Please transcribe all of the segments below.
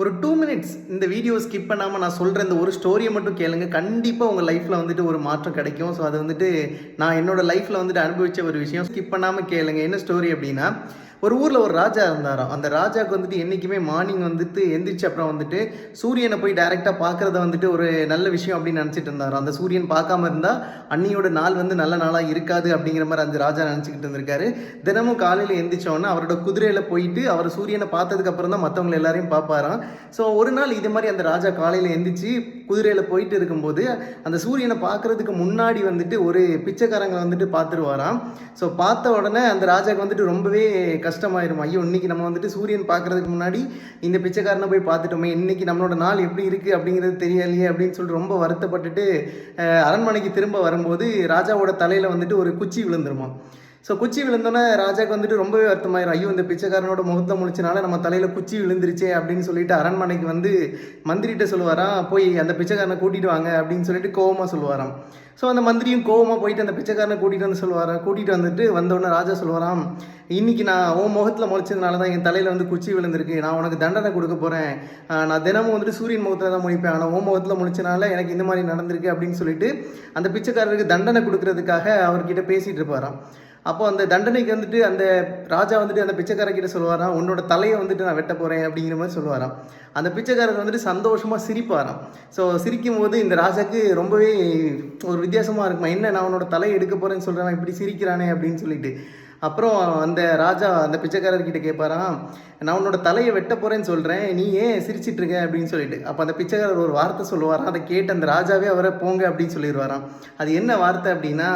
ஒரு 2 மினிட்ஸ் இந்த video skip பண்ணாமல் நான் சொல்கிற இந்த ஒரு ஸ்டோரியை மட்டும் கேளுங்க. கண்டிப்பாக உங்கள் லைஃப்பில் வந்துட்டு ஒரு மாற்றம் கிடைக்கும். ஸோ அது வந்துட்டு நான் என்னோடய லைஃப்பில் வந்துட்டு அனுபவித்த ஒரு விஷயம். ஸ்கிப் பண்ணாமல் கேளுங்க. என்ன ஸ்டோரி அப்படின்னா, ஒரு ஊரில் ஒரு ராஜா இருந்தாராம். அந்த ராஜாவுக்கு வந்துட்டு என்றைக்குமே மார்னிங் வந்துட்டு எந்திரிச்சு அப்புறம் வந்துட்டு சூரியனை போய் டைரெக்டாக பார்க்குறத வந்துட்டு ஒரு நல்ல விஷயம் அப்படின்னு நினச்சிட்டு இருந்தாராம். அந்த சூரியன் பார்க்காம இருந்தால் அன்னியோட நாள் வந்து நல்ல நாளாக இருக்காது அப்படிங்கிற மாதிரி அந்த ராஜா நினச்சிக்கிட்டு இருந்திருக்காரு. தினமும் காலையில் எந்திரிச்சோன்னா அவரோட குதிரையில் போயிட்டு அவர் சூரியனை பார்த்ததுக்கப்புறம் தான் மற்றவங்களை எல்லாரையும் பார்ப்பாராம். ஸோ ஒரு நாள் இது மாதிரி அந்த ராஜா காலையில் எந்திரிச்சு குதிரையில் போயிட்டு இருக்கும்போது அந்த சூரியனை பார்க்குறதுக்கு முன்னாடி வந்துட்டு ஒரு பிச்சைக்காரங்களை வந்துட்டு பார்த்துருவாராம். ஸோ பார்த்த உடனே அந்த ராஜாவுக்கு வந்துட்டு ரொம்பவே கஷ்டமாயிரும். ஐயோ, இன்னைக்கு நம்ம வந்துட்டு சூரியன் பார்க்கறதுக்கு முன்னாடி இந்த பிச்சைக்காரனை போய் பார்த்துட்டோமே, இன்னைக்கு நம்மளோட நாள் எப்படி இருக்குது அப்படிங்கிறது தெரியலையே அப்படின்னு சொல்லிட்டு ரொம்ப வருத்தப்பட்டுட்டு அரண்மனைக்கு திரும்ப வரும்போது ராஜாவோட தலையில் வந்துட்டு ஒரு குச்சி விழுந்துருமா. ஸோ குச்சி விழுந்தோன்னே ராஜாவுக்கு வந்துட்டு ரொம்பவே வருத்தமாயிரும். ஐயோ, இந்த பிச்சைக்காரனோட முகத்தை முழிச்சனால நம்ம தலையில் குச்சி விழுந்துருச்சே அப்படின்னு சொல்லிட்டு அரண்மனைக்கு வந்து மந்திரிகிட்ட சொல்லுவாராம், போய் அந்த பிச்சைக்காரனை கூட்டிகிட்டு வாங்க அப்படின்னு சொல்லிட்டு கோவமாக சொல்லுவாராம். ஸோ அந்த மந்திரியும் கோவமாக போயிட்டு அந்த பிச்சைக்காரனை கூட்டிகிட்டு வந்து சொல்லுவாராம். கூட்டிகிட்டு வந்துட்டு வந்தோடனே ராஜா சொல்லுவாராம், இன்றைக்கி நான் உன் முகத்தில் முளைச்சதுனால தான் என் தலையில் வந்து குச்சி விழுந்திருக்கு. நான் உனக்கு தண்டனை கொடுக்க போகிறேன். நான் தினமும் வந்துட்டு சூரியன் முகத்தில் தான் முழிப்பேன். ஆனால் உன் முகத்தில் முழிச்சனால எனக்கு இந்த மாதிரி நடந்திருக்கு அப்படின்னு சொல்லிட்டு அந்த பிச்சைக்காரருக்கு தண்டனை கொடுக்கறதுக்காக அவர்கிட்ட பேசிகிட்டு இருப்பாராம். அப்போ அந்த தண்டனைக்கு வந்துட்டு அந்த ராஜா வந்துட்டு அந்த பிச்சைக்காரர்கிட்ட சொல்லுவாராம், உன்னோட தலையை வந்துட்டு நான் வெட்ட போகிறேன் அப்படிங்கிற மாதிரி சொல்லுவாராம். அந்த பிச்சைக்காரர் வந்துட்டு சந்தோஷமாக சிரிப்பாராம். ஸோ சிரிக்கும் போது இந்த ராஜாக்கு ரொம்பவே ஒரு வித்தியாசமாக இருக்குமா, என்ன நான் உன்னோட தலையை எடுக்க போகிறேன்னு சொல்கிறேன், இப்படி சிரிக்கிறானே அப்படின்னு சொல்லிட்டு. அப்புறம் அந்த ராஜா அந்த பிச்சைக்காரர்கிட்ட கேட்பாராம், நான் உன்னோட தலையை வெட்ட போகிறேன்னு சொல்கிறேன், நீ ஏன் சிரிச்சிட்டு இருக்க அப்படின்னு சொல்லிட்டு. அப்போ அந்த பிச்சைக்காரர் ஒரு வார்த்தை சொல்லுவாராம். அதை கேட்டு அந்த ராஜாவே அவரை போங்க அப்படின்னு சொல்லிடுவாராம். அது என்ன வார்த்தை அப்படின்னா,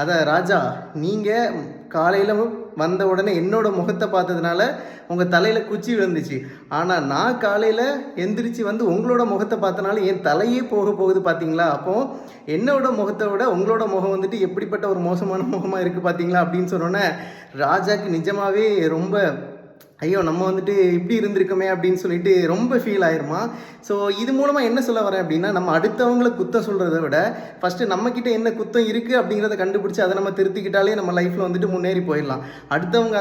அதான் ராஜா, நீங்கள் காலையில் வந்த உடனே என்னோடய முகத்தை பார்த்ததுனால உங்கள் தலையில் குச்சி விழுந்துச்சு. ஆனால் நான் காலையில் எந்திரிச்சு வந்து உங்களோட முகத்தை பார்த்தனால என் தலையே போக போகுது பார்த்தீங்களா. அப்போது என்னோட முகத்தை விட உங்களோட முகம் வந்துட்டு எப்படிப்பட்ட ஒரு மோசமான முகமாக இருக்குது பார்த்தீங்களா அப்படின்னு சொன்னோன்னே ராஜாக்கு நிஜமாகவே ரொம்ப ஐயோ, நம்ம வந்துட்டு இப்படி இருந்திருக்கோமே அப்படின்னு சொல்லிட்டு ரொம்ப ஃபீல் ஆயிருமா. ஸோ இது மூலமாக என்ன சொல்ல வரேன் அப்படின்னா, நம்ம அடுத்தவங்களை குத்தம் சொல்கிறத விட ஃபஸ்ட்டு நம்மக்கிட்ட என்ன குத்தம் இருக்குது அப்படிங்கிறத கண்டுபிடிச்சி அதை நம்ம திருத்திக்கிட்டாலே நம்ம லைஃப்பில் வந்துட்டு முன்னேறி போயிடலாம். அடுத்தவங்க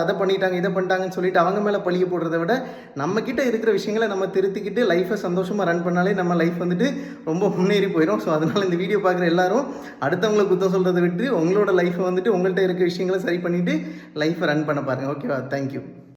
அதை பண்ணிட்டாங்க இதை பண்ணிட்டாங்கன்னு சொல்லிட்டு அவங்க மேலே பழிய போடுறத விட நம்மக்கிட்ட இருக்கிற விஷயங்களை நம்ம திருத்திக்கிட்டு லைஃப்பை சந்தோஷமாக ரன் பண்ணாலே நம்ம லைஃப் வந்துட்டு ரொம்ப முன்னேறி போயிடும். ஸோ அதனால் இந்த வீடியோ பார்க்குற எல்லாரும் அடுத்தவங்களை குத்தம் சொல்கிறத விட்டு உங்களோட லைஃப்பை வந்துட்டு உங்கள்கிட்ட இருக்க விஷயங்களை சரி பண்ணிவிட்டு லைஃப்பை ரன் பண்ண பாருங்கள். ஓகேவா? தேங்க்யூ.